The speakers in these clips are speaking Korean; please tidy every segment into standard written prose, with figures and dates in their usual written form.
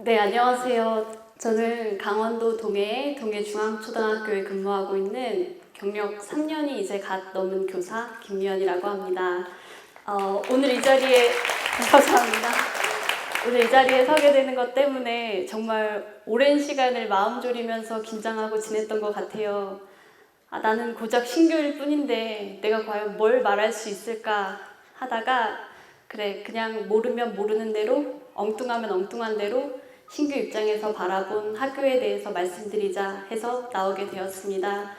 네, 안녕하세요. 저는 강원도 동해중앙초등학교에 근무하고 있는 경력 3년이 이제 갓 넘은 교사 김미연이라고 합니다. 오늘 이 자리에 감사합니다. 오늘 이 자리에 서게 되는 것 때문에 정말 오랜 시간을 마음 졸이면서 긴장하고 지냈던 것 같아요. 나는 고작 신규일 뿐인데 내가 과연 뭘 말할 수 있을까 하다가 그래, 그냥 모르면 모르는 대로, 엉뚱하면 엉뚱한 대로 신규 입장에서 바라본 학교에 대해서 말씀드리자 해서 나오게 되었습니다.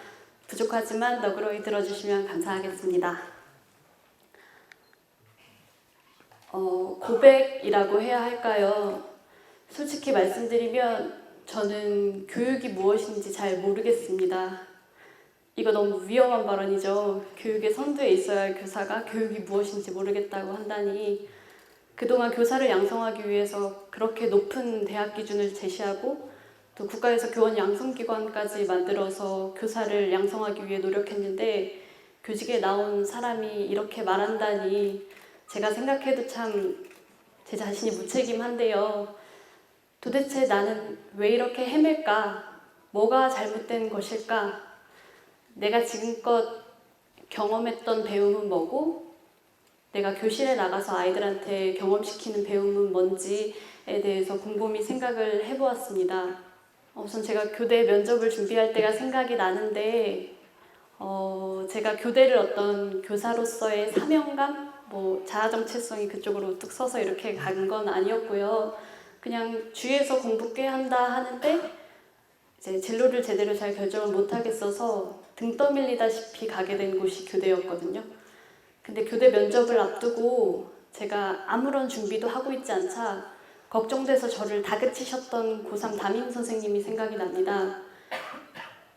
부족하지만 너그러이 들어주시면 감사하겠습니다. 고백이라고 해야 할까요? 솔직히 말씀드리면 저는 교육이 무엇인지 잘 모르겠습니다. 이거 너무 위험한 발언이죠. 교육의 선두에 있어야 할 교사가 교육이 무엇인지 모르겠다고 한다니. 그동안 교사를 양성하기 위해서 그렇게 높은 대학 기준을 제시하고 또 국가에서 교원 양성기관까지 만들어서 교사를 양성하기 위해 노력했는데 교직에 나온 사람이 이렇게 말한다니 제가 생각해도 참 제 자신이 무책임한데요. 도대체 나는 왜 이렇게 헤맬까? 뭐가 잘못된 것일까? 내가 지금껏 경험했던 배움은 뭐고 내가 교실에 나가서 아이들한테 경험시키는 배움은 뭔지에 대해서 곰곰이 생각을 해보았습니다. 우선 제가 교대 면접을 준비할 때가 생각이 나는데 제가 교대를 어떤 교사로서의 사명감, 자아 정체성이 그쪽으로 우뚝 서서 이렇게 간 건 아니었고요. 그냥 주위에서 공부 꽤 한다 하는데 이제 진로를 제대로 잘 결정을 못 하겠어서 등 떠밀리다시피 가게 된 곳이 교대였거든요. 근데 교대 면접을 앞두고 제가 아무런 준비도 하고 있지 않자 걱정돼서 저를 다그치셨던 고3 담임 선생님이 생각이 납니다.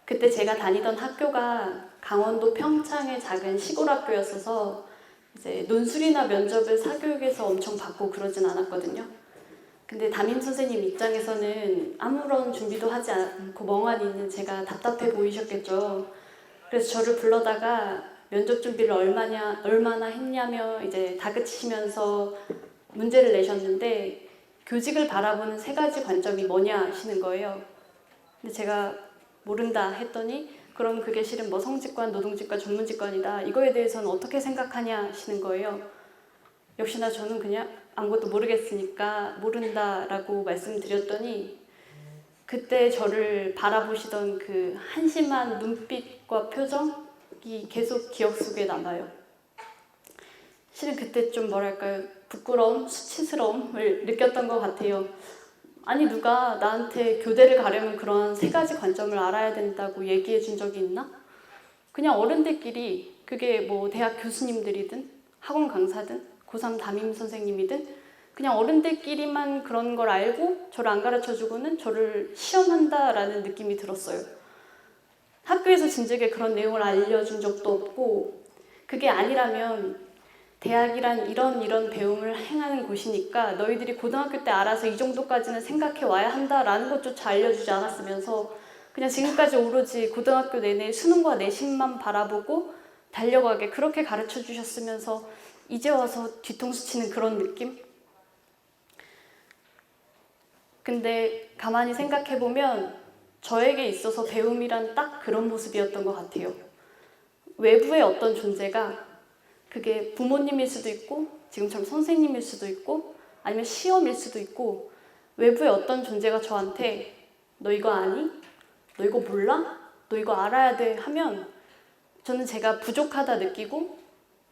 그때 제가 다니던 학교가 강원도 평창의 작은 시골 학교였어서 이제 논술이나 면접을 사교육에서 엄청 받고 그러진 않았거든요. 근데 담임 선생님 입장에서는 아무런 준비도 하지 않고 멍하니 있는 제가 답답해 보이셨겠죠. 그래서 저를 불러다가 면접 준비를 얼마나 했냐며 이제 다그치시면서 문제를 내셨는데 교직을 바라보는 3가지 관점이 뭐냐 하시는 거예요. 근데 제가 모른다 했더니 그럼 그게 실은 성직관, 노동직관, 전문직관이다. 이거에 대해서는 어떻게 생각하냐 하시는 거예요. 역시나 저는 그냥 아무것도 모르겠으니까 모른다라고 말씀드렸더니 그때 저를 바라보시던 그 한심한 눈빛과 표정이 계속 기억 속에 남아요. 실은 그때 좀 부끄러움, 수치스러움을 느꼈던 것 같아요. 아니 누가 나한테 교대를 가려면 그런 3가지 관점을 알아야 된다고 얘기해 준 적이 있나? 그냥 어른들끼리 그게 대학 교수님들이든 학원 강사든 고3 담임 선생님이든 그냥 어른들끼리만 그런 걸 알고 저를 안 가르쳐주고는 저를 시험한다라는 느낌이 들었어요. 학교에서 진즉에 그런 내용을 알려준 적도 없고 그게 아니라면 대학이란 이런 배움을 행하는 곳이니까 너희들이 고등학교 때 알아서 이 정도까지는 생각해 와야 한다라는 것조차 알려주지 않았으면서 그냥 지금까지 오로지 고등학교 내내 수능과 내신만 바라보고 달려가게 그렇게 가르쳐 주셨으면서 이제 와서 뒤통수 치는 그런 느낌? 근데 가만히 생각해보면 저에게 있어서 배움이란 딱 그런 모습이었던 것 같아요. 외부의 어떤 존재가 그게 부모님일 수도 있고 지금처럼 선생님일 수도 있고 아니면 시험일 수도 있고 외부의 어떤 존재가 저한테 너 이거 아니? 너 이거 몰라? 너 이거 알아야 돼 하면 저는 제가 부족하다 느끼고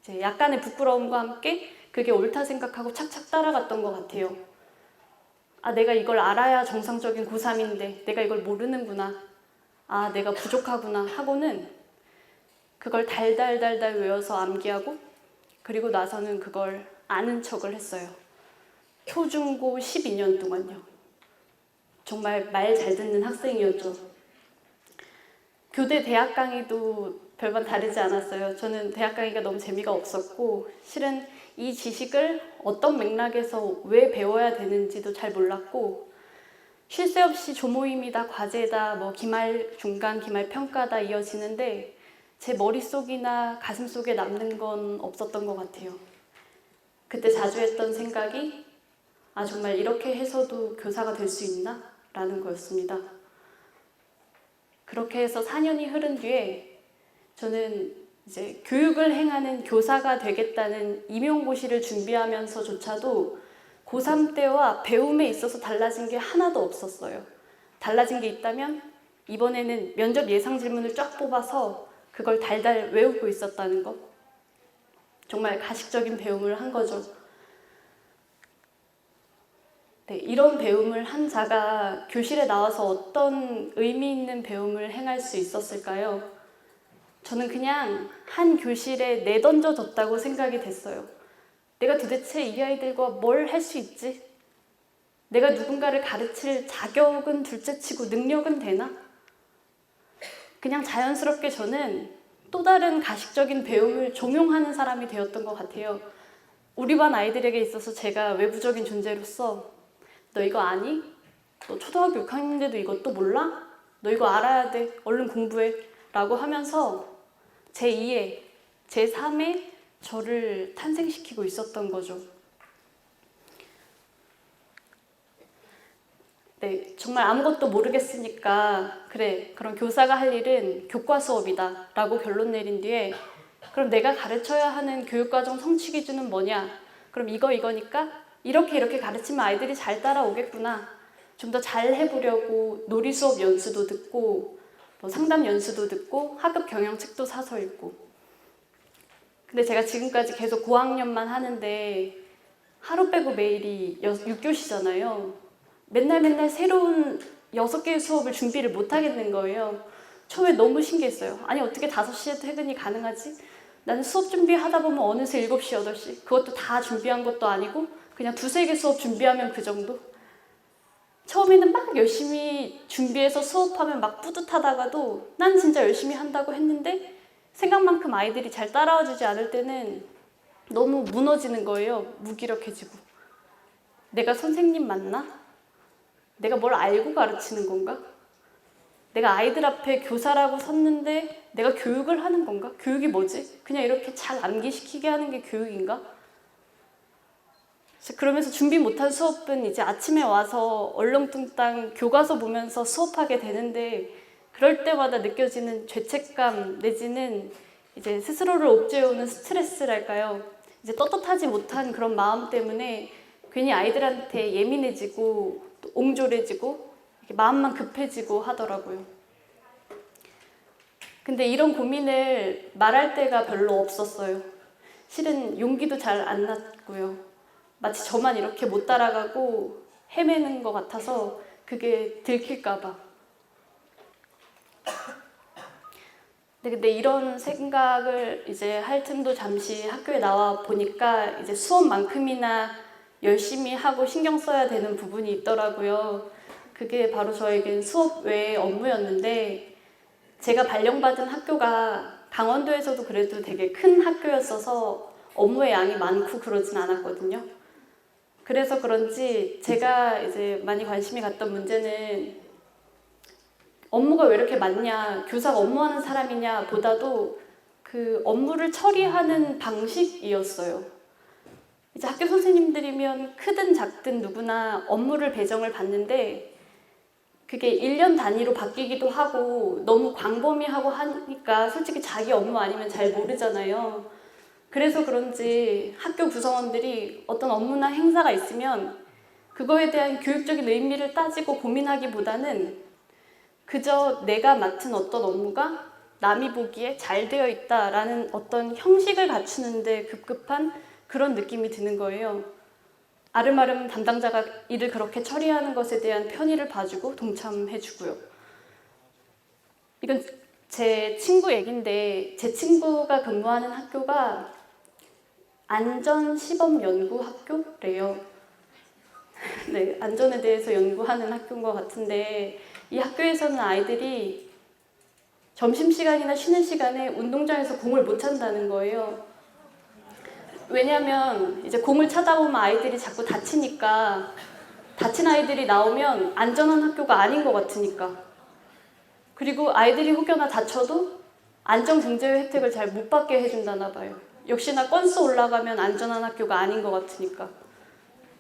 이제 약간의 부끄러움과 함께 그게 옳다 생각하고 착착 따라갔던 것 같아요. 내가 이걸 알아야 정상적인 고3인데 내가 이걸 모르는구나. 내가 부족하구나 하고는 그걸 달달달달 외워서 암기하고 그리고 나서는 그걸 아는 척을 했어요. 초중고 12년 동안요. 정말 말 잘 듣는 학생이었죠. 교대 대학 강의도 별반 다르지 않았어요. 저는 대학 강의가 너무 재미가 없었고 실은 이 지식을 어떤 맥락에서 왜 배워야 되는지도 잘 몰랐고 쉴 새 없이 조모임이다, 과제다, 기말, 중간, 기말 평가다 이어지는데 제 머릿속이나 가슴속에 남는 건 없었던 것 같아요. 그때 자주 했던 생각이 아, 정말 이렇게 해서도 교사가 될 수 있나? 라는 거였습니다. 그렇게 해서 4년이 흐른 뒤에 저는 이제 교육을 행하는 교사가 되겠다는 임용고시를 준비하면서조차도 고3 때와 배움에 있어서 달라진 게 하나도 없었어요. 달라진 게 있다면 이번에는 면접 예상 질문을 쫙 뽑아서 그걸 달달 외우고 있었다는 것. 정말 가식적인 배움을 한 거죠. 네, 이런 배움을 한 자가 교실에 나와서 어떤 의미 있는 배움을 행할 수 있었을까요? 저는 그냥 한 교실에 내던져졌다고 생각이 됐어요. 내가 도대체 이 아이들과 뭘 할 수 있지? 내가 누군가를 가르칠 자격은 둘째치고 능력은 되나? 그냥 자연스럽게 저는 또 다른 가식적인 배움을 종용하는 사람이 되었던 것 같아요. 우리 반 아이들에게 있어서 제가 외부적인 존재로서 너 이거 아니? 너 초등학교 6학년인데도 이것도 몰라? 너 이거 알아야 돼. 얼른 공부해. 라고 하면서 제2의, 제3의 저를 탄생시키고 있었던 거죠. 네, 정말 아무것도 모르겠으니까 그래, 그럼 교사가 할 일은 교과 수업이다 라고 결론 내린 뒤에 그럼 내가 가르쳐야 하는 교육과정 성취 기준은 뭐냐? 그럼 이거니까 이렇게 가르치면 아이들이 잘 따라오겠구나. 좀 더 잘 해보려고 놀이 수업 연수도 듣고 뭐 상담 연수도 듣고 학급 경영책도 사서 읽고. 근데 제가 지금까지 계속 고학년만 하는데 하루 빼고 매일이 6교시잖아요. 맨날 새로운 6개의 수업을 준비를 못 하겠는 거예요. 처음에 너무 신기했어요. 아니 어떻게 5시에 퇴근이 가능하지? 나는 수업 준비하다 보면 어느새 7시, 8시. 그것도 다 준비한 것도 아니고 그냥 2-3개 수업 준비하면 그 정도? 처음에는 막 열심히 준비해서 수업하면 막 뿌듯하다가도 난 진짜 열심히 한다고 했는데 생각만큼 아이들이 잘 따라와 주지 않을 때는 너무 무너지는 거예요. 무기력해지고. 내가 선생님 맞나? 내가 뭘 알고 가르치는 건가? 내가 아이들 앞에 교사라고 섰는데 내가 교육을 하는 건가? 교육이 뭐지? 그냥 이렇게 잘 암기시키게 하는 게 교육인가? 그러면서 준비 못한 수업은 이제 아침에 와서 얼렁뚱땅 교과서 보면서 수업하게 되는데 그럴 때마다 느껴지는 죄책감 내지는 이제 스스로를 옥죄어오는 스트레스랄까요? 이제 떳떳하지 못한 그런 마음 때문에 괜히 아이들한테 예민해지고 또 옹졸해지고 마음만 급해지고 하더라고요. 근데 이런 고민을 말할 때가 별로 없었어요. 실은 용기도 잘 안 났고요. 마치 저만 이렇게 못 따라가고 헤매는 것 같아서 그게 들킬까 봐. 근데 이런 생각을 이제 할 틈도 잠시 학교에 나와 보니까 이제 수업만큼이나 열심히 하고 신경 써야 되는 부분이 있더라고요. 그게 바로 저에겐 수업 외의 업무였는데 제가 발령받은 학교가 강원도에서도 그래도 되게 큰 학교였어서 업무의 양이 많고 그러진 않았거든요. 그래서 그런지 제가 이제 많이 관심이 갔던 문제는 업무가 왜 이렇게 많냐, 교사가 업무하는 사람이냐 보다도 그 업무를 처리하는 방식이었어요. 이제 학교 선생님들이면 크든 작든 누구나 업무를 배정을 받는데 그게 1년 단위로 바뀌기도 하고 너무 광범위하고 하니까 솔직히 자기 업무 아니면 잘 모르잖아요. 그래서 그런지 학교 구성원들이 어떤 업무나 행사가 있으면 그거에 대한 교육적인 의미를 따지고 고민하기보다는 그저 내가 맡은 어떤 업무가 남이 보기에 잘 되어 있다라는 어떤 형식을 갖추는데 급급한 그런 느낌이 드는 거예요. 아름아름 담당자가 일을 그렇게 처리하는 것에 대한 편의를 봐주고 동참해주고요. 이건 제 친구 얘긴데 제 친구가 근무하는 학교가 안전시범연구학교래요. 네, 안전에 대해서 연구하는 학교인 것 같은데 이 학교에서는 아이들이 점심시간이나 쉬는 시간에 운동장에서 공을 못 찬다는 거예요. 왜냐면 이제 공을 차다 보면 아이들이 자꾸 다치니까 다친 아이들이 나오면 안전한 학교가 아닌 것 같으니까 그리고 아이들이 혹여나 다쳐도 안전경제의 혜택을 잘 못 받게 해준다나 봐요. 역시나 건수 올라가면 안전한 학교가 아닌 것 같으니까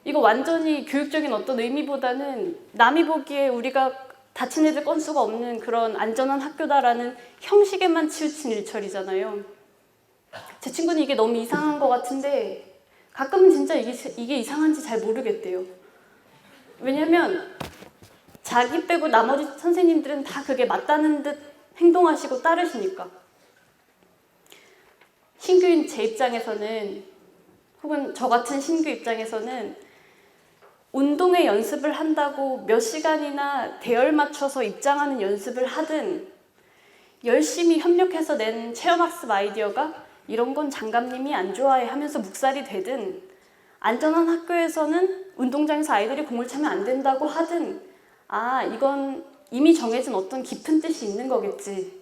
이거 완전히 교육적인 어떤 의미보다는 남이 보기에 우리가 다친 애들 건수가 없는 그런 안전한 학교다라는 형식에만 치우친 일처리잖아요. 제 친구는 이게 너무 이상한 것 같은데 가끔은 진짜 이게 이상한지 잘 모르겠대요. 왜냐면 자기 빼고 나머지 선생님들은 다 그게 맞다는 듯 행동하시고 따르시니까. 신규인 제 입장에서는, 혹은 저 같은 신규 입장에서는 운동회 연습을 한다고 몇 시간이나 대열 맞춰서 입장하는 연습을 하든 열심히 협력해서 낸 체험학습 아이디어가 이런 건 장감님이 안 좋아해 하면서 묵살이 되든, 안전한 학교에서는 운동장에서 아이들이 공을 차면 안 된다고 하든, 아, 이건 이미 정해진 어떤 깊은 뜻이 있는 거겠지.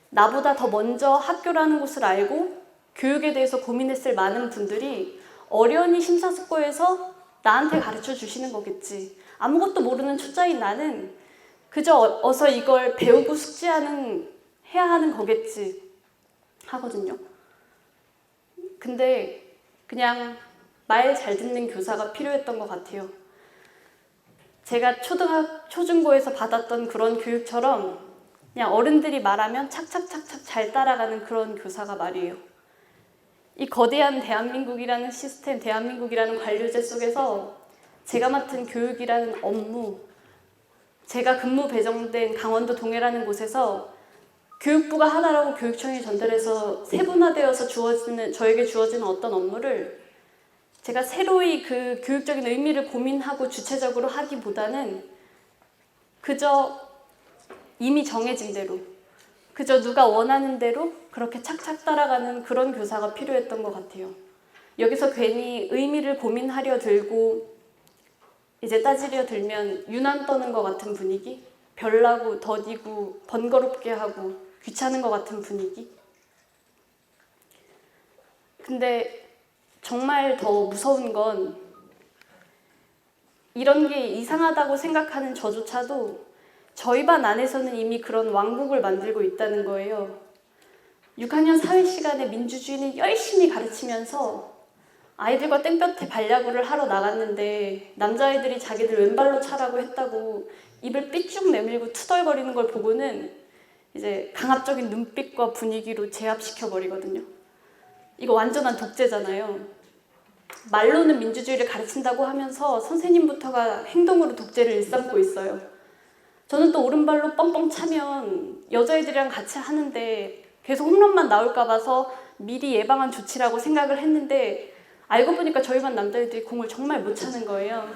나보다 더 먼저 학교라는 곳을 알고 교육에 대해서 고민했을 많은 분들이 어련히 심사숙고해서 나한테 가르쳐 주시는 거겠지. 아무것도 모르는 초짜인 나는 그저 어서 이걸 배우고 해야 하는 거겠지 하거든요. 근데 그냥 말 잘 듣는 교사가 필요했던 것 같아요. 제가 초중고에서 받았던 그런 교육처럼 그냥 어른들이 말하면 착착착착 잘 따라가는 그런 교사가 말이에요. 이 거대한 대한민국이라는 시스템, 대한민국이라는 관료제 속에서 제가 맡은 교육이라는 업무, 제가 근무 배정된 강원도 동해라는 곳에서 교육부가 하나라고 교육청이 전달해서 세분화되어서 저에게 주어지는 어떤 업무를 제가 새로이 그 교육적인 의미를 고민하고 주체적으로 하기보다는 그저 이미 정해진 대로, 그저 누가 원하는 대로 그렇게 착착 따라가는 그런 교사가 필요했던 것 같아요. 여기서 괜히 의미를 고민하려 들고 이제 따지려 들면 유난 떠는 것 같은 분위기, 별나고 더디고 번거롭게 하고 귀찮은 것 같은 분위기. 근데 정말 더 무서운 건 이런 게 이상하다고 생각하는 저조차도 저희 반 안에서는 이미 그런 왕국을 만들고 있다는 거예요. 6학년 사회 시간에 민주주의는 열심히 가르치면서 아이들과 땡볕에 반야구를 하러 나갔는데 남자아이들이 자기들 왼발로 차라고 했다고 입을 삐쭉 내밀고 투덜거리는 걸 보고는 이제 강압적인 눈빛과 분위기로 제압시켜버리거든요. 이거 완전한 독재잖아요. 말로는 민주주의를 가르친다고 하면서 선생님부터가 행동으로 독재를 일삼고 있어요. 저는 또 오른발로 뻥뻥 차면 여자애들이랑 같이 하는데 계속 홈런만 나올까 봐서 미리 예방한 조치라고 생각을 했는데 알고 보니까 저희 반 남자애들이 공을 정말 못 차는 거예요.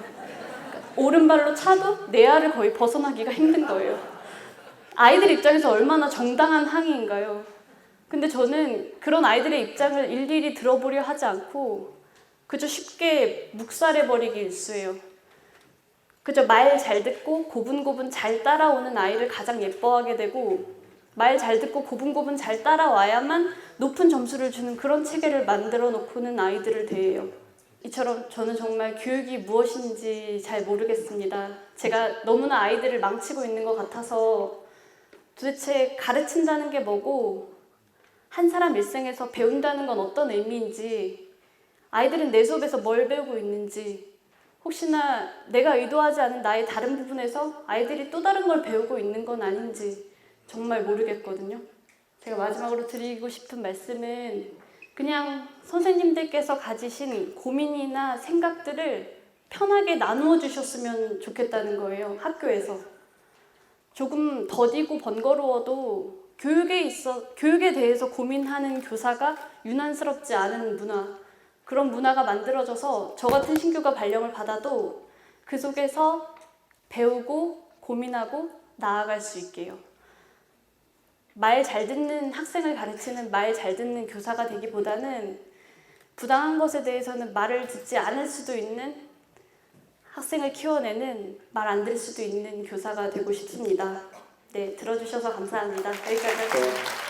오른발로 차도 내야를 거의 벗어나기가 힘든 거예요. 아이들 입장에서 얼마나 정당한 항의인가요? 근데 저는 그런 아이들의 입장을 일일이 들어보려 하지 않고 그저 쉽게 묵살해버리기 일쑤예요. 그저 말 잘 듣고 고분고분 잘 따라오는 아이를 가장 예뻐하게 되고 말 잘 듣고 고분고분 잘 따라와야만 높은 점수를 주는 그런 체계를 만들어 놓고는 아이들을 대해요. 이처럼 저는 정말 교육이 무엇인지 잘 모르겠습니다. 제가 너무나 아이들을 망치고 있는 것 같아서 도대체 가르친다는 게 뭐고 한 사람 일생에서 배운다는 건 어떤 의미인지, 아이들은 내 수업에서 뭘 배우고 있는지, 혹시나 내가 의도하지 않은 나의 다른 부분에서 아이들이 또 다른 걸 배우고 있는 건 아닌지 정말 모르겠거든요. 제가 마지막으로 드리고 싶은 말씀은 그냥 선생님들께서 가지신 고민이나 생각들을 편하게 나누어 주셨으면 좋겠다는 거예요. 학교에서. 조금 더디고 번거로워도 교육에 대해서 고민하는 교사가 유난스럽지 않은 문화, 그런 문화가 만들어져서 저 같은 신규가 발령을 받아도 그 속에서 배우고 고민하고 나아갈 수 있게요. 말 잘 듣는 학생을 가르치는 말 잘 듣는 교사가 되기보다는 부당한 것에 대해서는 말을 듣지 않을 수도 있는 학생을 키워내는 말 안 들을 수도 있는 교사가 되고 싶습니다. 네, 들어주셔서 감사합니다. 여기까지 할게요.